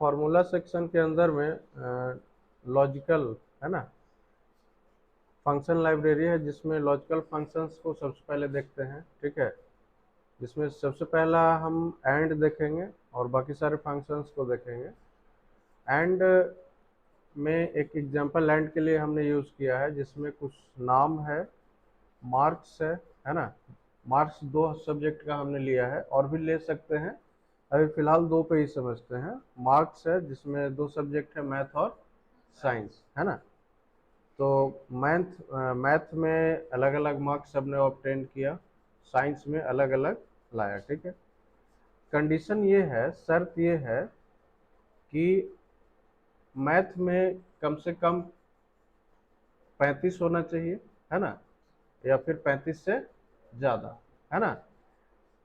Formula section के अंदर में लॉजिकल है ना फंक्शन लाइब्रेरी है, जिसमें लॉजिकल फंक्शंस को सबसे पहले देखते हैं। ठीक है, जिसमें सबसे पहला हम एंड देखेंगे और बाकी सारे फंक्शंस को देखेंगे। एंड में एक एग्जांपल एंड के लिए हमने यूज़ किया है, जिसमें कुछ नाम है, मार्क्स है ना। मार्क्स दो सब्जेक्ट का हमने लिया है, और भी ले सकते हैं, अभी फिलहाल दो पे ही समझते हैं। मार्क्स है जिसमें दो सब्जेक्ट है, मैथ और साइंस, है ना। तो मैथ में अलग अलग मार्क्स सबने ऑब्टेन किया, साइंस में अलग अलग लाया। ठीक है, कंडीशन ये है, शर्त ये है कि मैथ में कम से कम 35 होना चाहिए, है ना, या फिर 35 से ज़्यादा, है ना।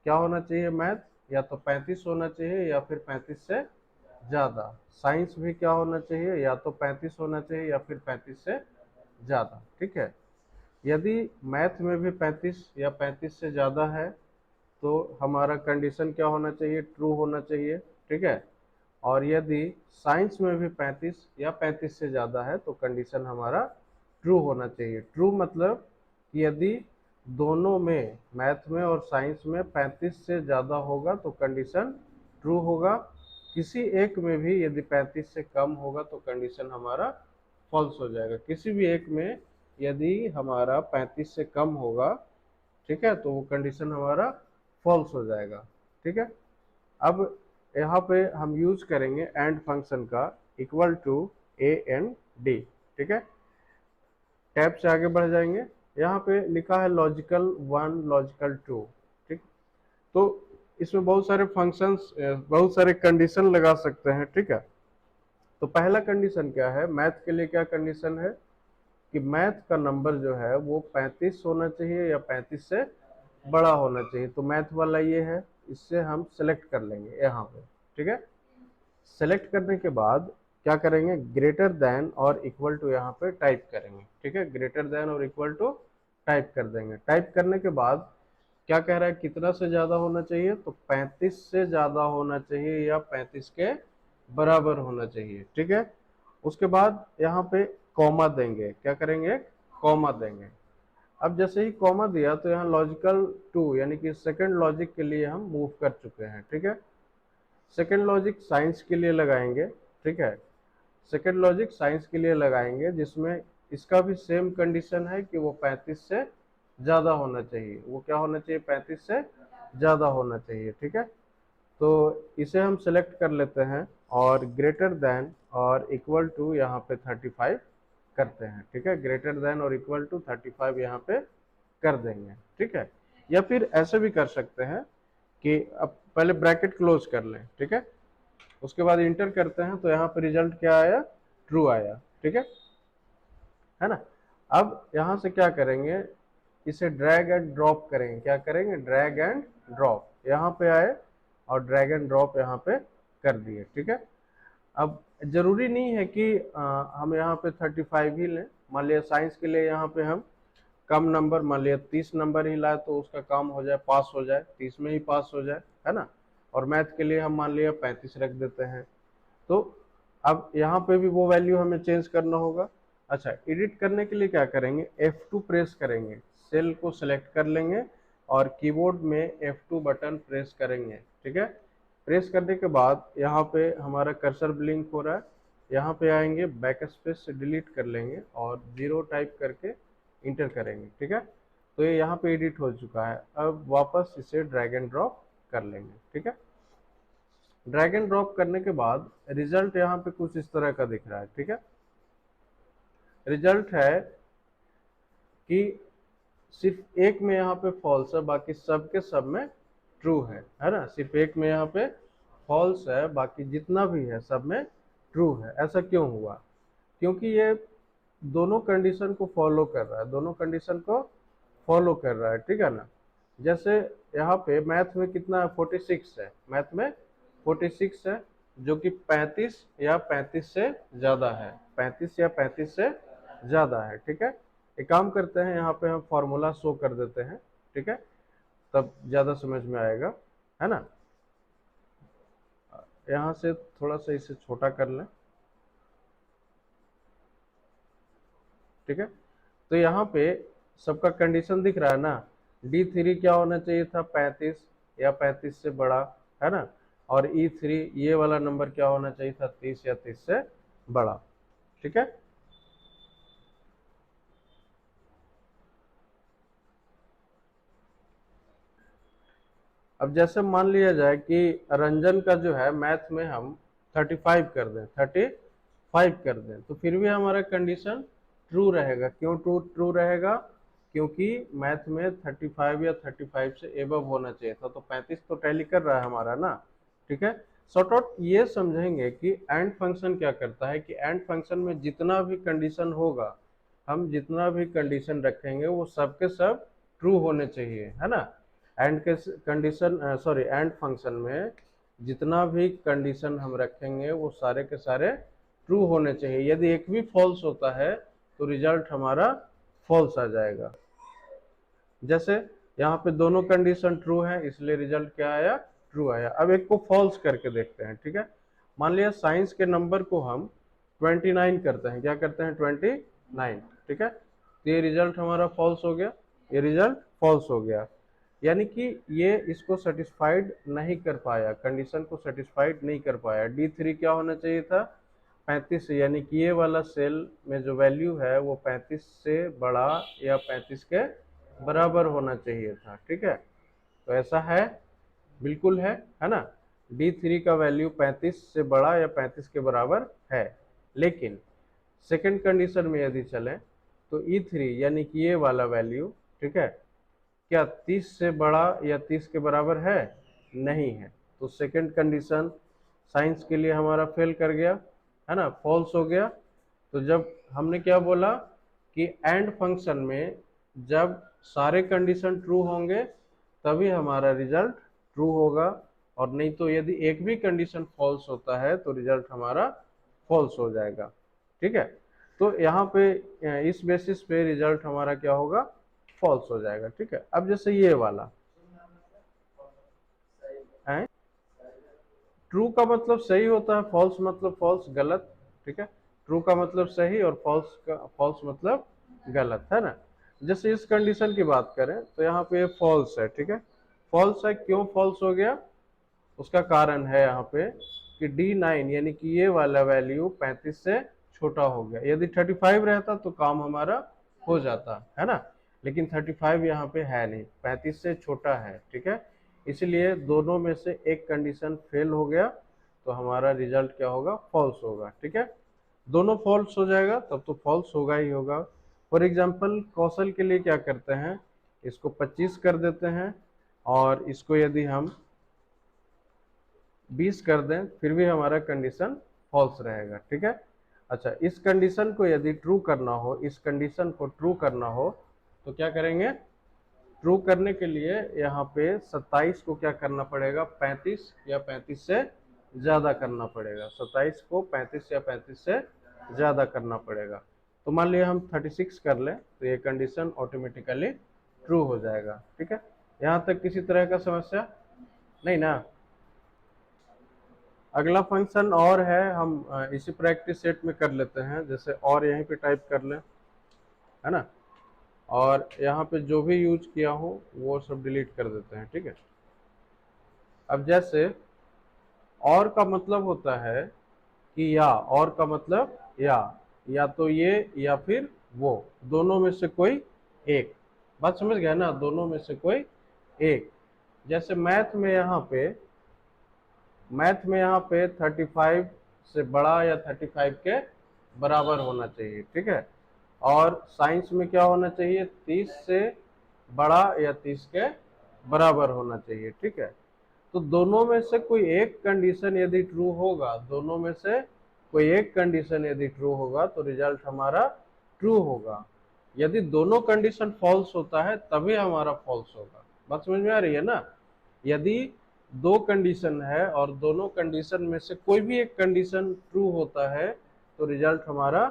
क्या होना चाहिए मैथ, या तो 35 होना चाहिए या फिर 35 से ज़्यादा। साइंस भी क्या होना चाहिए, या तो 35 होना चाहिए या फिर 35 से ज़्यादा। ठीक है, यदि मैथ में भी 35 या 35 से ज़्यादा है तो हमारा कंडीशन क्या होना चाहिए, ट्रू होना चाहिए। ठीक है, और यदि साइंस में भी 35 या 35 से ज़्यादा है तो कंडीशन हमारा ट्रू होना चाहिए। ट्रू मतलब कि यदि दोनों में, मैथ में और साइंस में 35 से ज़्यादा होगा तो कंडीशन ट्रू होगा। किसी एक में भी यदि 35 से कम होगा तो कंडीशन हमारा फॉल्स हो जाएगा। किसी भी एक में यदि हमारा 35 से कम होगा, ठीक है, तो वो कंडीशन हमारा फॉल्स हो जाएगा। ठीक है, अब यहाँ पे हम यूज करेंगे एंड फंक्शन का, equal to A N D. ठीक है, टैब से आगे बढ़ जाएंगे, यहाँ पे लिखा है लॉजिकल 1 लॉजिकल 2। ठीक, तो इसमें बहुत सारे फंक्शंस, बहुत सारे कंडीशन लगा सकते हैं। ठीक है, तो पहला कंडीशन क्या है, मैथ के लिए क्या कंडीशन है कि मैथ का नंबर जो है वो 35 होना चाहिए या 35 से बड़ा होना चाहिए। तो मैथ वाला ये है, इससे हम सेलेक्ट कर लेंगे यहाँ पे। ठीक है, सेलेक्ट करने के बाद क्या करेंगे, ग्रेटर देन और इक्वल टू यहाँ पे टाइप करेंगे। ठीक है, ग्रेटर देन और इक्वल टू टाइप कर देंगे। टाइप करने के बाद क्या कह रहा है, कितना से ज़्यादा होना चाहिए, तो 35 से ज़्यादा होना चाहिए या 35 के बराबर होना चाहिए। ठीक है, उसके बाद यहाँ पे कॉमा देंगे, क्या करेंगे, कॉमा देंगे। अब जैसे ही कॉमा दिया तो यहाँ लॉजिकल 2 यानी कि सेकंड लॉजिक के लिए हम मूव कर चुके हैं। ठीक है, सेकंड लॉजिक साइंस के लिए लगाएंगे। ठीक है, सेकंड लॉजिक साइंस के लिए लगाएंगे, जिसमें इसका भी सेम कंडीशन है कि वो 35 से ज़्यादा होना चाहिए। वो क्या होना चाहिए, 35 से ज़्यादा होना चाहिए। ठीक है, तो इसे हम सेलेक्ट कर लेते हैं और ग्रेटर देन और इक्वल टू यहाँ पे 35 करते हैं। ठीक है, ग्रेटर देन और इक्वल टू 35 यहाँ पे कर देंगे। ठीक है, या फिर ऐसे भी कर सकते हैं कि अब पहले ब्रैकेट क्लोज कर लें। ठीक है, उसके बाद इंटर करते हैं तो यहाँ पे रिजल्ट क्या आया, ट्रू आया। ठीक है ना। अब यहाँ से क्या करेंगे, इसे ड्रैग एंड ड्रॉप करेंगे। क्या करेंगे, ड्रैग एंड ड्रॉप, यहाँ पे आए और ड्रैग एंड ड्रॉप यहाँ पे कर दिए। ठीक है, अब जरूरी नहीं है कि हम यहाँ पे 35 ही लें। मान लिया साइंस के लिए यहाँ पे हम कम नंबर, मान लिया 30 नंबर ही लाए तो उसका काम हो जाए, पास हो जाए, 30 में ही पास हो जाए, है ना। और मैथ के लिए हम मान लिया 35 रख देते हैं। तो अब यहाँ पे भी वो वैल्यू हमें चेंज करना होगा। अच्छा, एडिट करने के लिए क्या करेंगे, F2 प्रेस करेंगे, सेल को सिलेक्ट कर लेंगे और कीबोर्ड में F2 बटन प्रेस करेंगे। ठीक है, प्रेस करने के बाद यहाँ पे हमारा कर्सर ब्लिंक हो रहा है, यहाँ पे आएंगे, बैक स्पेस से डिलीट कर लेंगे और 0 टाइप करके इंटर करेंगे। ठीक है, तो ये यहाँ पे एडिट हो चुका है। अब वापस इसे ड्रैग एंड ड्रॉप कर लेंगे। ठीक है, ड्रैग एंड ड्रॉप करने के बाद रिजल्ट यहाँ पे कुछ इस तरह का दिख रहा है। ठीक है, रिजल्ट है कि सिर्फ एक में यहाँ पे फॉल्स है, बाकी सब के सब में ट्रू है ना। सिर्फ एक में यहाँ पे फॉल्स है, बाकी जितना भी है सब में ट्रू है। ऐसा क्यों हुआ, क्योंकि ये दोनों कंडीशन को फॉलो कर रहा है, दोनों कंडीशन को फॉलो कर रहा है। ठीक है ना, जैसे यहाँ पे मैथ में कितना है, 46 है, मैथ में 46 है, जो कि 35 या 35 से ज़्यादा है, 35 या 35 से ज़्यादा है। ठीक है, एक काम करते हैं, यहाँ पे हम फॉर्मूला शो कर देते हैं। ठीक है, तब ज़्यादा समझ में आएगा, है ना। यहाँ से थोड़ा सा इसे छोटा कर लें, ठीक है। तो यहाँ पे सबका कंडीशन दिख रहा है ना, D3 क्या होना चाहिए था, 35 या 35 से बड़ा, है ना। और E3 ये वाला नंबर क्या होना चाहिए था, 30 या 30 से बड़ा, ठीक है। अब जैसे मान लिया जाए कि रंजन का जो है मैथ में हम 35 कर दें, 35 कर दें, तो फिर भी हमारा कंडीशन ट्रू रहेगा। क्यों ट्रू ट्रू रहेगा, क्योंकि मैथ में 35 या 35 से एबव होना चाहिए था, तो 35 तो टैली कर रहा है हमारा ना, ठीक है। शॉर्ट आउट ये समझेंगे कि एंड फंक्शन क्या करता है, कि एंड फंक्शन में जितना भी कंडीशन होगा, हम जितना भी कंडीशन रखेंगे वो सब के सब ट्रू होने चाहिए, है ना। एंड के कंडीशन सॉरी एंड फंक्शन में जितना भी कंडीशन हम रखेंगे वो सारे के सारे ट्रू होने चाहिए। यदि एक भी फॉल्स होता है तो रिजल्ट हमारा फॉल्स आ जाएगा। जैसे यहाँ पे दोनों कंडीशन ट्रू है, इसलिए रिजल्ट क्या आया, ट्रू आया। अब एक को फॉल्स करके देखते हैं, ठीक है। मान लिया साइंस के नंबर को हम 29 करते हैं, क्या करते हैं, 29, ठीक है। तो ये रिजल्ट हमारा फॉल्स हो गया, ये रिजल्ट फॉल्स हो गया, यानी कि ये इसको सेटिस्फाइड नहीं कर पाया, कंडीशन को सेटिस्फाइड नहीं कर पाया। D3 क्या होना चाहिए था, 35, यानी कि ये वाला सेल में जो वैल्यू है वो 35 से बड़ा या 35 के बराबर होना चाहिए था, ठीक है। तो ऐसा है, बिल्कुल है ना। D3 का वैल्यू 35 से बड़ा या 35 के बराबर है, लेकिन सेकंड कंडीशन में यदि चलें तो E3 यानी कि ये वाला वैल्यू, ठीक है, क्या 30 से बड़ा या 30 के बराबर है, नहीं है। तो सेकंड कंडीशन साइंस के लिए हमारा फेल कर गया, है ना, फॉल्स हो गया। तो जब हमने क्या बोला कि एंड फंक्शन में जब सारे कंडीशन ट्रू होंगे तभी हमारा रिजल्ट ट्रू होगा, और नहीं तो यदि एक भी कंडीशन फॉल्स होता है तो रिजल्ट हमारा फॉल्स हो जाएगा, ठीक है। तो यहाँ पे इस बेसिस पे रिजल्ट हमारा क्या होगा, फॉल्स हो जाएगा, ठीक है। अब जैसे ये वाला है, ट्रू का मतलब सही होता है, फॉल्स मतलब फॉल्स गलत, ठीक है। ट्रू का मतलब सही और फॉल्स मतलब गलत, है ना। जैसे इस कंडीशन की बात करें तो यहाँ पे फॉल्स है, ठीक है। फॉल्स है, क्यों फॉल्स हो गया, उसका कारण है यहाँ पे कि D9 यानी कि ये वाला वैल्यू 35 से छोटा हो गया। यदि 35 रहता तो काम हमारा हो जाता, है ना, लेकिन 35 यहाँ पे है नहीं, 35 से छोटा है, ठीक है। इसलिए दोनों में से एक कंडीशन फेल हो गया, तो हमारा रिजल्ट क्या होगा, फॉल्स होगा, ठीक है। दोनों फॉल्स हो जाएगा तब तो फॉल्स होगा ही होगा। फॉर एग्जाम्पल कौशल के लिए क्या करते हैं, इसको 25 कर देते हैं और इसको यदि हम 20 कर दें फिर भी हमारा कंडीशन फॉल्स रहेगा, ठीक है। अच्छा, इस कंडीशन को यदि ट्रू करना हो, इस कंडीशन को ट्रू करना हो तो क्या करेंगे, ट्रू करने के लिए यहाँ पे 27 को क्या करना पड़ेगा, 35 या 35 से ज़्यादा करना पड़ेगा। 27 को 35 या 35 से ज़्यादा करना पड़ेगा। तो मान लिया हम 36 कर लें तो ये कंडीशन ऑटोमेटिकली ट्रू हो जाएगा, ठीक है। यहाँ तक किसी तरह का समस्या नहीं ना। अगला फंक्शन और है, हम इसी प्रैक्टिस सेट में कर लेते हैं। जैसे और यहीं पे टाइप कर लें, है ना, और यहाँ पे जो भी यूज किया हो वो सब डिलीट कर देते हैं, ठीक है। अब जैसे और का मतलब होता है कि या, और का मतलब या तो ये या फिर वो, दोनों में से कोई एक। बात समझ गया ना, दोनों में से कोई एक। जैसे मैथ में यहाँ पे 35 से बड़ा या 35 के बराबर होना चाहिए, ठीक है। और साइंस में क्या होना चाहिए, 30 से बड़ा या 30 के बराबर होना चाहिए, ठीक है। तो दोनों में से कोई एक कंडीशन यदि ट्रू होगा, दोनों में से कोई एक कंडीशन यदि ट्रू होगा तो रिजल्ट हमारा ट्रू होगा। यदि दोनों कंडीशन फॉल्स होता है तभी हमारा फॉल्स होगा। बात समझ में आ रही है ना। यदि दो कंडीशन है और दोनों कंडीशन में से कोई भी एक कंडीशन ट्रू होता है तो रिजल्ट हमारा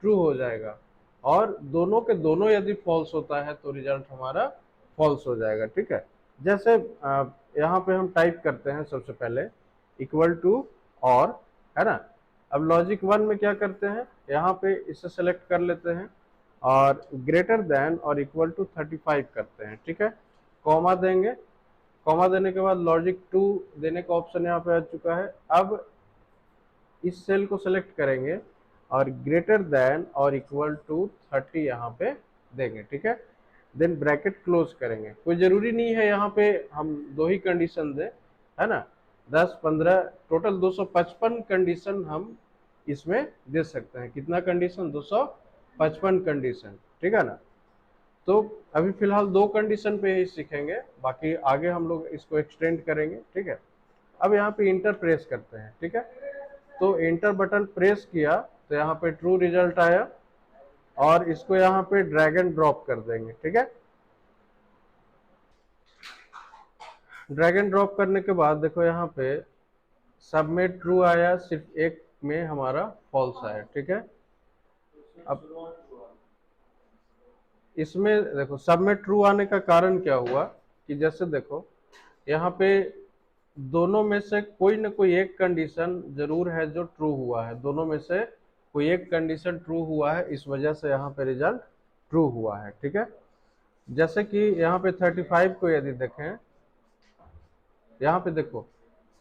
ट्रू हो जाएगा, और दोनों के दोनों यदि फॉल्स होता है तो रिजल्ट हमारा फॉल्स हो जाएगा, ठीक है। जैसे यहाँ पे हम टाइप करते हैं सबसे पहले इक्वल टू और, है ना। अब लॉजिक 1 में क्या करते हैं, यहाँ पे इसे सेलेक्ट कर लेते हैं और ग्रेटर देन और इक्वल टू 35 करते हैं, ठीक है। कॉमा देंगे, कॉमा देने के बाद लॉजिक 2 देने का ऑप्शन यहाँ पे आ चुका है। अब इस सेल को सेलेक्ट करेंगे और ग्रेटर देन और इक्वल टू 30 यहाँ पे देंगे, ठीक है। देन ब्रैकेट क्लोज करेंगे। कोई जरूरी नहीं है यहाँ पे हम दो ही कंडीशन दें, है ना। 10, 15 टोटल 255 कंडीशन हम इसमें दे सकते हैं। कितना कंडीशन, 255 कंडीशन, ठीक है ना। तो अभी फिलहाल दो कंडीशन पे ही सीखेंगे, बाकी आगे हम लोग इसको एक्सटेंड करेंगे, ठीक है। अब यहाँ पे इंटर प्रेस करते हैं, ठीक है। तो इंटर बटन प्रेस किया तो यहाँ पे ट्रू रिजल्ट आया और इसको यहाँ पे ड्रैग एंड ड्रॉप कर देंगे, ठीक है। ड्रैग एंड ड्रॉप करने के बाद देखो यहाँ पे सब में ट्रू आया, सिर्फ एक में हमारा फॉल्स आया, ठीक है। अब इसमें देखो सब में ट्रू आने का कारण क्या हुआ कि जैसे देखो यहाँ पे दोनों में से कोई ना कोई एक कंडीशन जरूर है जो ट्रू हुआ है, दोनों में से कोई एक कंडीशन ट्रू हुआ है, इस वजह से यहाँ पे रिजल्ट ट्रू हुआ है, ठीक है। जैसे कि यहाँ पे 35 को यदि देखें, यहाँ पे देखो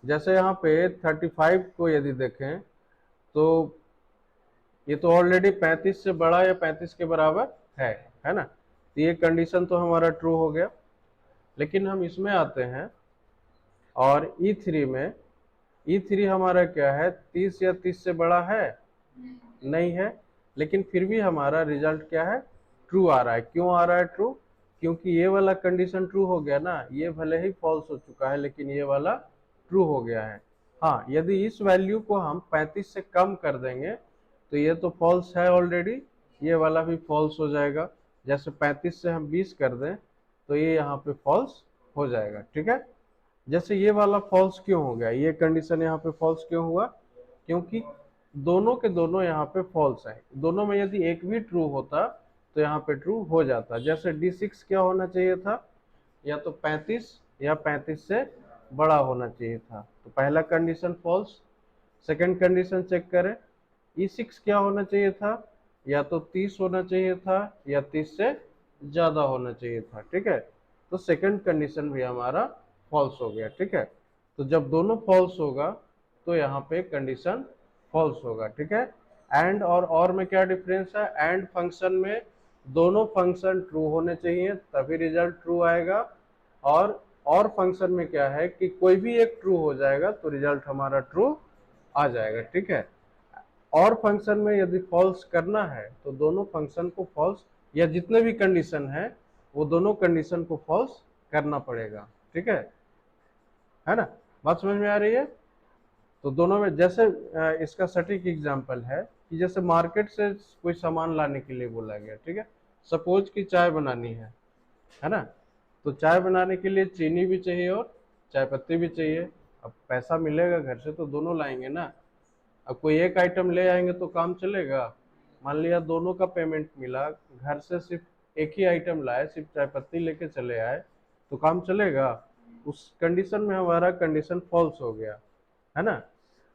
जैसे यहाँ पे 35 को यदि देखें तो ये तो ऑलरेडी 35 से बड़ा या 35 के बराबर है ना। तो ये कंडीशन तो हमारा ट्रू हो गया। लेकिन हम इसमें आते हैं और E3 में, E3 हमारा क्या है, 30 या 30 से बड़ा है, नहीं है, लेकिन फिर भी हमारा रिजल्ट क्या है, ट्रू आ रहा है। क्यों आ रहा है ट्रू, क्योंकि ये वाला कंडीशन ट्रू हो गया ना, ये भले ही फॉल्स हो चुका है लेकिन ये वाला ट्रू हो गया है। हाँ, यदि इस वैल्यू को हम 35 से कम कर देंगे तो ये तो फॉल्स है ऑलरेडी, ये वाला भी फॉल्स हो जाएगा। जैसे 35 से हम 20 कर दें तो ये यहाँ पे फॉल्स हो जाएगा, ठीक है। जैसे ये वाला फॉल्स क्यों हो गया, ये कंडीशन यहाँ पे फॉल्स क्यों हुआ, क्योंकि दोनों के दोनों यहाँ पे फॉल्स है। दोनों में यदि एक भी ट्रू होता तो यहाँ पे ट्रू हो जाता। जैसे D6 क्या होना चाहिए था, या तो 35 या 35 से बड़ा होना चाहिए था, तो पहला condition false. Second condition check करें, E6 क्या होना चाहिए था, या तो 30 होना चाहिए था या 30 से ज़्यादा होना चाहिए था, ठीक है। तो सेकंड कंडीशन भी हमारा फॉल्स हो गया, ठीक है। तो जब दोनों फॉल्स होगा तो यहाँ पे कंडीशन फॉल्स होगा, ठीक है। एंड और में क्या डिफरेंस है, एंड फंक्शन में दोनों फंक्शन ट्रू होने चाहिए तभी रिजल्ट ट्रू आएगा, और फंक्शन में क्या है कि कोई भी एक ट्रू हो जाएगा तो रिजल्ट हमारा ट्रू आ जाएगा, ठीक है। और फंक्शन में यदि फॉल्स करना है तो दोनों फंक्शन को फॉल्स, या जितने भी कंडीशन है वो दोनों कंडीशन को फॉल्स करना पड़ेगा, ठीक है ना। बात समझ में आ रही है। तो दोनों में जैसे इसका सटीक एग्जांपल है कि जैसे मार्केट से कोई सामान लाने के लिए बोला गया, ठीक है। सपोज कि चाय बनानी है ना। तो चाय बनाने के लिए चीनी भी चाहिए और चाय पत्ती भी चाहिए। अब पैसा मिलेगा घर से तो दोनों लाएंगे ना। अब कोई एक आइटम ले आएंगे तो काम चलेगा। मान लिया दोनों का पेमेंट मिला, घर से सिर्फ एक ही आइटम लाए, सिर्फ चाय पत्ती लेके चले आए, तो काम चलेगा। उस कंडीशन में हमारा कंडीशन फॉल्स हो गया, है ना।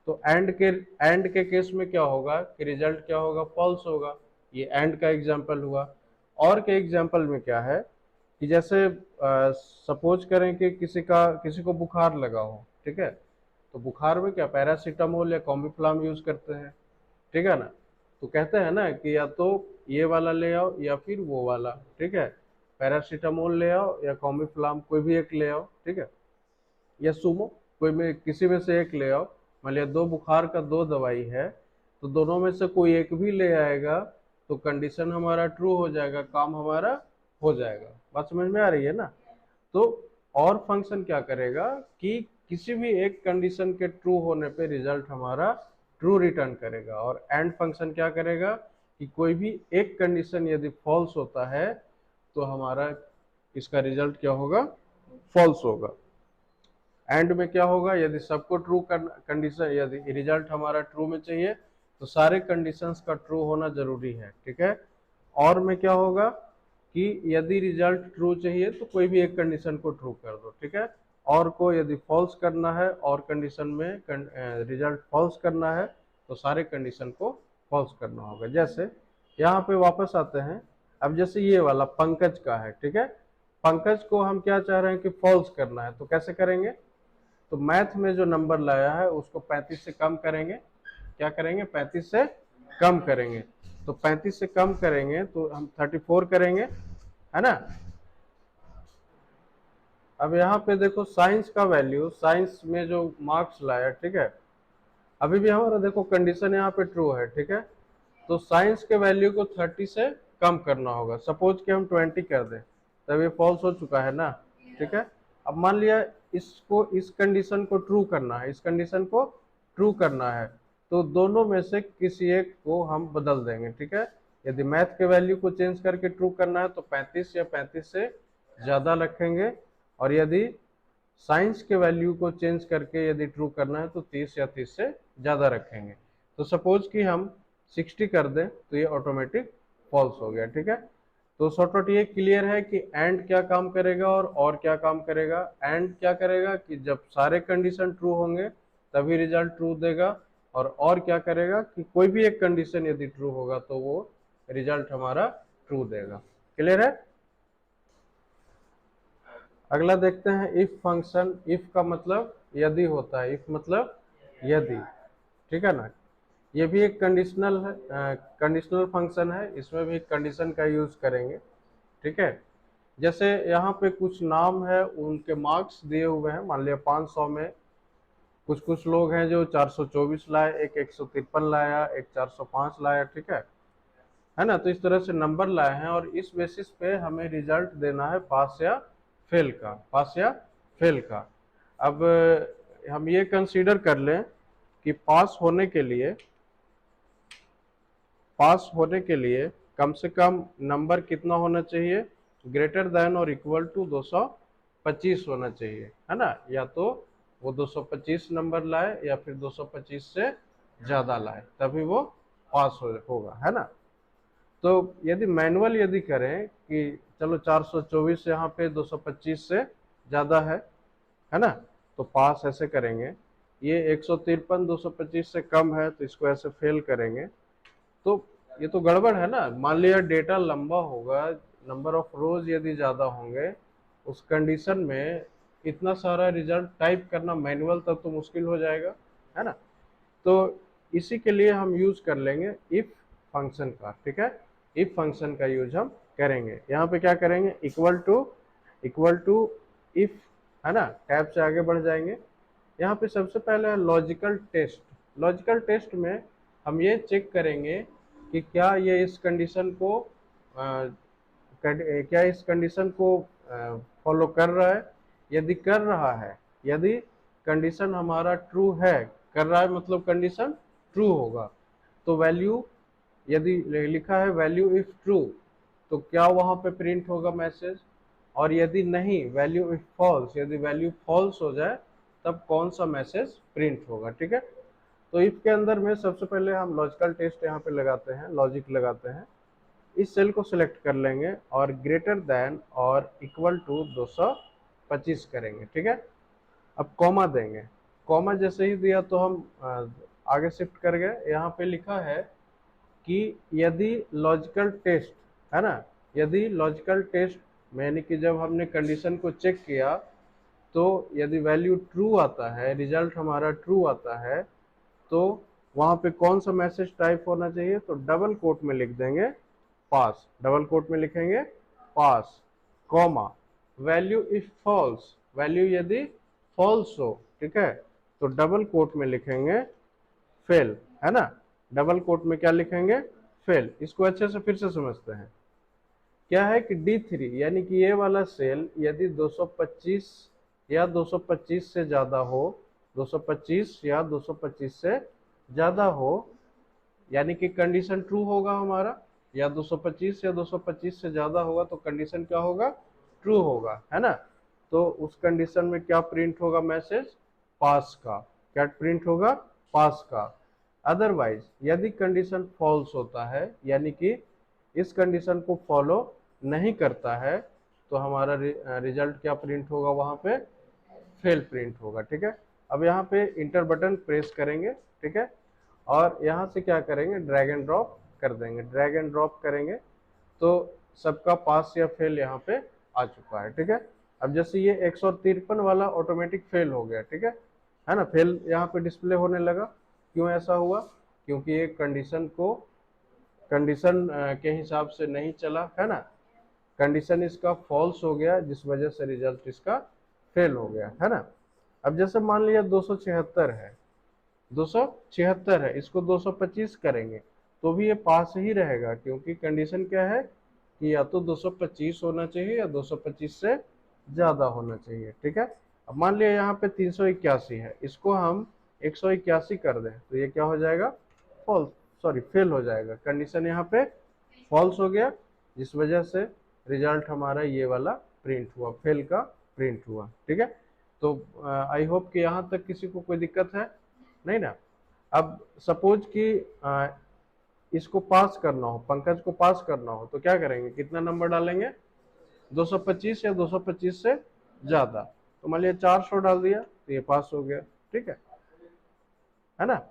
तो एंड के केस में क्या होगा कि रिजल्ट क्या होगा, फॉल्स होगा। ये एंड का एग्जांपल हुआ। और के एग्जांपल में क्या है कि जैसे सपोज करें कि किसी को बुखार लगा हो, ठीक है। तो बुखार में क्या पैरासीटामोल या कॉम्बिफ्लाम यूज करते हैं, ठीक है ना। तो कहते हैं ना कि या तो ये वाला ले आओ या फिर वो वाला, ठीक है। पैरासीटामोल ले आओ या कॉम्बिफ्लाम, कोई भी एक ले आओ, ठीक है, या सूमो, कोई में किसी में से एक ले आओ। मान लिया दो बुखार का दो दवाई है, तो दोनों में से कोई एक भी ले आएगा तो कंडीशन हमारा ट्रू हो जाएगा, काम हमारा हो जाएगा। बात समझ में आ रही है ना। तो और फंक्शन क्या करेगा कि किसी भी एक कंडीशन के ट्रू होने पे रिजल्ट हमारा ट्रू रिटर्न करेगा, और एंड फंक्शन क्या करेगा कि कोई भी एक कंडीशन यदि फॉल्स होता है तो हमारा इसका रिजल्ट क्या होगा, फॉल्स होगा। एंड में क्या होगा, यदि सबको ट्रू कंडीशन, यदि रिजल्ट हमारा ट्रू में चाहिए तो सारे कंडीशंस का ट्रू होना जरूरी है, ठीक है। और में क्या होगा कि यदि रिजल्ट ट्रू चाहिए तो कोई भी एक कंडीशन को ट्रू कर दो, ठीक है। और को यदि फॉल्स करना है और कंडीशन में रिजल्ट फॉल्स करना है तो सारे कंडीशन को फॉल्स करना होगा। जैसे यहाँ पे वापस आते हैं, अब जैसे ये वाला पंकज का है, ठीक है, पंकज को हम क्या चाह रहे हैं कि फॉल्स करना है, तो कैसे करेंगे? तो मैथ में जो नंबर लाया है उसको 35 से कम करेंगे। क्या करेंगे? 35 से कम करेंगे। तो 35 से कम करेंगे तो हम 34 करेंगे, है ना। अब यहाँ पे देखो साइंस का वैल्यू, साइंस में जो मार्क्स लाया, ठीक है, अभी भी हमारा देखो कंडीशन यहाँ पे ट्रू है, ठीक है, तो साइंस के वैल्यू को 30 से कम करना होगा। सपोज कि हम 20 कर दें, तब ये फॉल्स हो चुका है ना, ठीक है। अब मान लिया इसको, इस कंडीशन को ट्रू करना है, इस कंडीशन को ट्रू करना है, तो दोनों में से किसी एक को हम बदल देंगे, ठीक है। यदि मैथ के वैल्यू को चेंज करके ट्रू करना है तो 35 या 35 से ज़्यादा रखेंगे, और यदि साइंस के वैल्यू को चेंज करके यदि ट्रू करना है तो 30 या 30 से ज़्यादा रखेंगे। तो सपोज कि हम 60 कर दें तो ये ऑटोमेटिक फॉल्स हो गया, ठीक है। तो शॉर्टकट ये क्लियर है कि एंड क्या काम करेगा और क्या काम करेगा। एंड क्या करेगा कि जब सारे कंडीशन ट्रू होंगे तभी रिजल्ट ट्रू देगा, और क्या करेगा कि कोई भी एक कंडीशन यदि ट्रू होगा तो वो रिजल्ट हमारा ट्रू देगा। क्लियर है? अगला देखते हैं इफ फंक्शन। इफ का मतलब यदि होता है, इफ मतलब यदि, ठीक है ना। ये भी एक कंडीशनल है, कंडीशनल फंक्शन है, इसमें भी कंडीशन का यूज करेंगे, ठीक है। जैसे यहाँ पे कुछ नाम है, उनके मार्क्स दिए हुए हैं, मान लिया 500 में कुछ कुछ लोग हैं जो 424 लाए, एक 153 लाया, एक 405 लाया, ठीक है ना। तो इस तरह से नंबर लाए हैं और इस बेसिस पे हमें रिजल्ट देना है पास या फेल का, पास या फेल का। अब हम ये कंसीडर कर लें कि पास होने के लिए कम से कम नंबर कितना होना चाहिए? ग्रेटर देन और इक्वल टू 225 होना चाहिए, है ना। या तो वो 225 नंबर लाए या फिर 225 से ज़्यादा लाए, तभी वो पास होगा, है ना। तो यदि मैनुअल यदि करें कि चलो 424 यहाँ पे 225 से ज़्यादा है ना, तो पास ऐसे करेंगे। ये 153 225 से कम है तो इसको ऐसे फेल करेंगे। तो ये तो गड़बड़ है ना। मान लिया डेटा लंबा होगा, नंबर ऑफ रोज यदि ज़्यादा होंगे, उस कंडीशन में इतना सारा रिजल्ट टाइप करना मैनुअल तब तो मुश्किल हो जाएगा, है ना। तो इसी के लिए हम यूज कर लेंगे इफ फंक्शन का, ठीक है। इफ फंक्शन का यूज हम करेंगे। यहाँ पे क्या करेंगे? इक्वल टू इफ, है ना। टैब से आगे बढ़ जाएंगे। यहाँ पे सबसे पहले है लॉजिकल टेस्ट। लॉजिकल टेस्ट में हम ये चेक करेंगे कि क्या ये इस कंडीशन को फॉलो कर रहा है। यदि कर रहा है, यदि कंडीशन हमारा ट्रू है, कर रहा है मतलब कंडीशन ट्रू होगा, तो वैल्यू, यदि लिखा है वैल्यू इफ ट्रू, तो क्या वहां पे प्रिंट होगा मैसेज। और यदि नहीं, वैल्यू इफ फॉल्स, यदि वैल्यू फॉल्स हो जाए तब कौन सा मैसेज प्रिंट होगा, ठीक है। तो इफ के अंदर में सबसे पहले हम लॉजिकल टेस्ट यहाँ पे लगाते हैं, लॉजिक लगाते हैं। इस सेल को सिलेक्ट कर लेंगे और ग्रेटर देन और इक्वल टू 225 करेंगे, ठीक है। अब कॉमा देंगे। कॉमा जैसे ही दिया तो हम आगे शिफ्ट कर गए। यहाँ पे लिखा है कि यदि लॉजिकल टेस्ट, है ना, यदि लॉजिकल टेस्ट यानी कि जब हमने कंडीशन को चेक किया तो यदि वैल्यू ट्रू आता है, रिजल्ट हमारा ट्रू आता है, तो वहां पे कौन सा मैसेज टाइप होना चाहिए? तो डबल कोट में लिख देंगे पास, डबल कोट में लिखेंगे pass, comma, value if false, value यदि फॉल्स हो, ठीक है, तो डबल कोट में लिखेंगे फेल, है ना। डबल कोट में क्या लिखेंगे? फेल। इसको अच्छे से फिर से समझते हैं। क्या है कि D3 यानी कि ये वाला सेल यदि 225 या 225 से ज़्यादा हो, 225 या 225 से ज़्यादा हो, यानी कि कंडीशन ट्रू होगा हमारा, या 225 या 225 से ज़्यादा होगा तो कंडीशन क्या होगा? ट्रू होगा, है ना। तो उस कंडीशन में क्या प्रिंट होगा मैसेज? पास का। क्या प्रिंट होगा? पास का। अदरवाइज यदि कंडीशन फॉल्स होता है, यानी कि इस कंडीशन को फॉलो नहीं करता है, तो हमारा रिजल्ट क्या प्रिंट होगा वहां पे? फेल प्रिंट होगा। ठीक है, अब यहाँ पे इंटर बटन प्रेस करेंगे। ठीक है, और यहाँ से क्या करेंगे, ड्रैग एंड ड्रॉप कर देंगे। ड्रैग एंड ड्रॉप करेंगे तो सबका पास या फेल यहाँ पे आ चुका है। ठीक है, अब जैसे ये 153 वाला ऑटोमेटिक फेल हो गया। ठीक है ना, फेल यहाँ पे डिस्प्ले होने लगा। क्यों ऐसा हुआ, क्योंकि ये कंडीशन के हिसाब से नहीं चला है ना, कंडीशन इसका फॉल्स हो गया, जिस वजह से रिजल्ट इसका फेल हो गया है ना। अब जैसे मान लिया 276 है, 276 है, इसको 225 करेंगे तो भी ये पास ही रहेगा, क्योंकि कंडीशन क्या है कि या तो 225 होना चाहिए या 225 से ज़्यादा होना चाहिए। ठीक है, अब मान लिया यहाँ पे 381 है, इसको हम 181 कर दें तो ये क्या हो जाएगा, फेल हो जाएगा। कंडीशन यहाँ पे फॉल्स हो गया, जिस वजह से रिजल्ट हमारा ये वाला प्रिंट हुआ, फेल का प्रिंट हुआ। ठीक है, तो आई होप कि यहाँ तक किसी को कोई दिक्कत है नहीं ना। अब सपोज कि इसको पास करना हो, पंकज को पास करना हो तो क्या करेंगे, कितना नंबर डालेंगे, 225 या 225 से ज्यादा। तो मान लिया 400 डाल दिया तो ये पास हो गया। ठीक है ना।